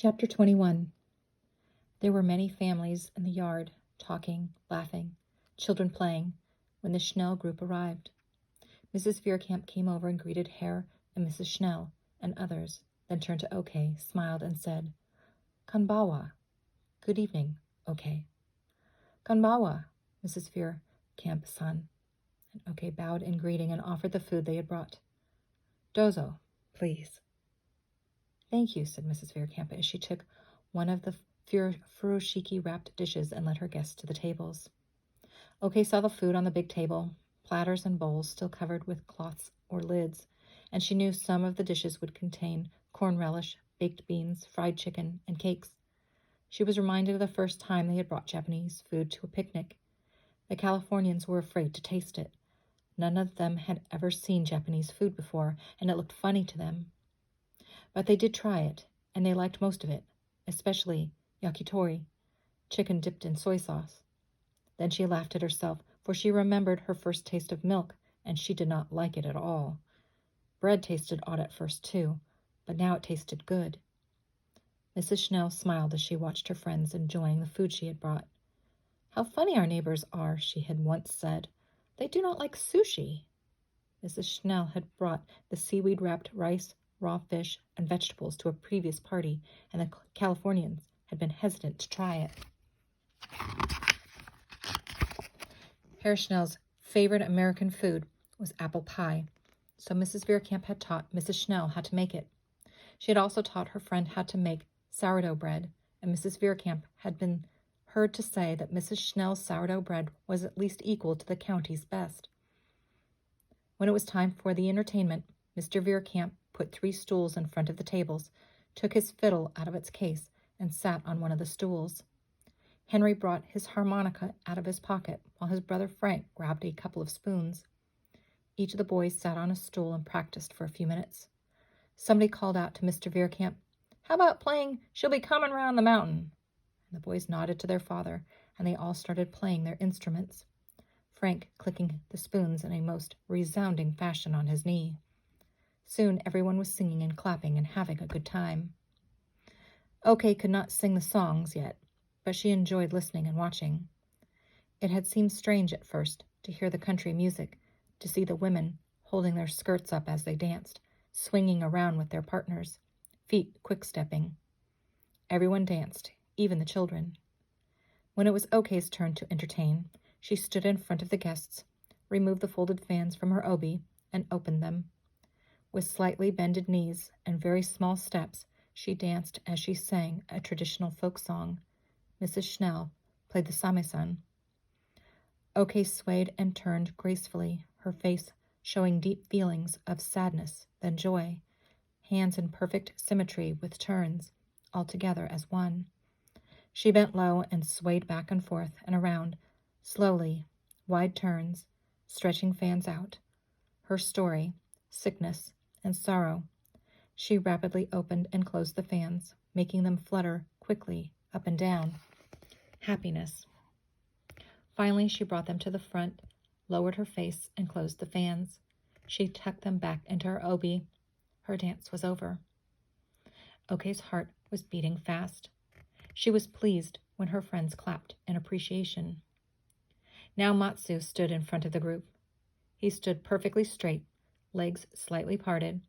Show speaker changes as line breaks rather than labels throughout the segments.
Chapter 21. There were many families in the yard, talking, laughing, children playing, when the Schnell group arrived. Mrs. Veerkamp came over and greeted Herr and Mrs. Schnell and others, then turned to Okay, smiled, and said, "Konbawa." "Good evening, Okay." "Konbawa, Mrs. Veerkamp-san." And Okay bowed in greeting and offered the food they had brought. "Dozo, please." "Thank you," said Mrs. Veerkamp as she took one of the furoshiki-wrapped dishes and led her guests to the tables. Okay saw the food on the big table, platters and bowls still covered with cloths or lids, and she knew some of the dishes would contain corn relish, baked beans, fried chicken, and cakes. She was reminded of the first time they had brought Japanese food to a picnic. The Californians were afraid to taste it. None of them had ever seen Japanese food before, and it looked funny to them. But they did try it, and they liked most of it, especially yakitori, chicken dipped in soy sauce. Then she laughed at herself, for she remembered her first taste of milk, and she did not like it at all. Bread tasted odd at first, too, but now it tasted good. Mrs. Schnell smiled as she watched her friends enjoying the food she had brought. "How funny our neighbors are," she had once said. "They do not like sushi." Mrs. Schnell had brought the seaweed-wrapped rice, raw fish, and vegetables to a previous party, and the Californians had been hesitant to try it. Herr Schnell's favorite American food was apple pie, so Mrs. Veerkamp had taught Mrs. Schnell how to make it. She had also taught her friend how to make sourdough bread, and Mrs. Veerkamp had been heard to say that Mrs. Schnell's sourdough bread was at least equal to the county's best. When it was time for the entertainment, Mr. Veerkamp put 3 stools in front of the tables, took his fiddle out of its case, and sat on one of the stools. Henry brought his harmonica out of his pocket, while his brother Frank grabbed a couple of spoons. Each of the boys sat on a stool and practiced for a few minutes. Somebody called out to Mr. Veerkamp, "How about playing 'She'll Be Coming Round the Mountain'?" And the boys nodded to their father, and they all started playing their instruments, Frank clicking the spoons in a most resounding fashion on his knee. Soon everyone was singing and clapping and having a good time. Okay could not sing the songs yet, but she enjoyed listening and watching. It had seemed strange at first to hear the country music, to see the women holding their skirts up as they danced, swinging around with their partners, feet quick-stepping. Everyone danced, even the children. When it was Okay's turn to entertain, she stood in front of the guests, removed the folded fans from her obi, and opened them. With slightly bended knees and very small steps, she danced as she sang a traditional folk song. Mrs. Schnell played the samisen. Okay swayed and turned gracefully, her face showing deep feelings of sadness, then joy, hands in perfect symmetry with turns, all together as one. She bent low and swayed back and forth and around, slowly, wide turns, stretching fans out. Her story, sickness, and sorrow. She rapidly opened and closed the fans, making them flutter quickly up and down. Happiness. Finally, she brought them to the front, lowered her face, and closed the fans. She tucked them back into her obi. Her dance was over. Okay's heart was beating fast. She was pleased when her friends clapped in appreciation. Now Matsu stood in front of the group. He stood perfectly straight, legs slightly parted.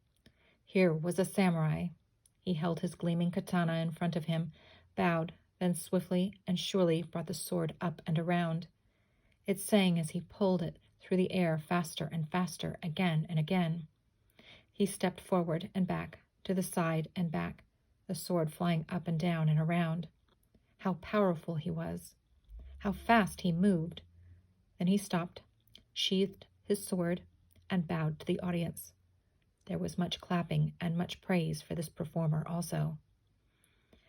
Here was a samurai. He held his gleaming katana in front of him, bowed, then swiftly and surely brought the sword up and around. It sang as he pulled it through the air faster and faster, again and again. He stepped forward and back, to the side and back, the sword flying up and down and around. How powerful he was! How fast he moved! Then he stopped, sheathed his sword, and bowed to the audience. There was much clapping and much praise for this performer also.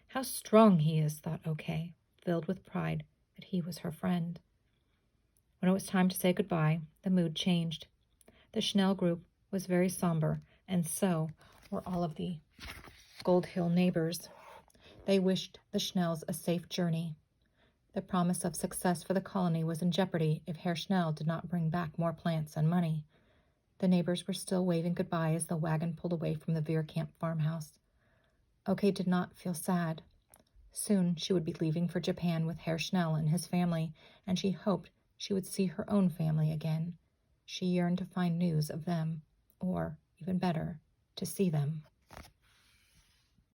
How strong he is, thought Okay, filled with pride that he was her friend. When it was time to say goodbye, the mood changed. The Schnell group was very somber, and so were all of the Gold Hill neighbors. They wished the Schnells a safe journey. The promise of success for the colony was in jeopardy if Herr Schnell did not bring back more plants and money. The neighbors were still waving goodbye as the wagon pulled away from the Veerkamp farmhouse. Okey did not feel sad. Soon she would be leaving for Japan with Herr Schnell and his family, and she hoped she would see her own family again. She yearned to find news of them, or, even better, to see them.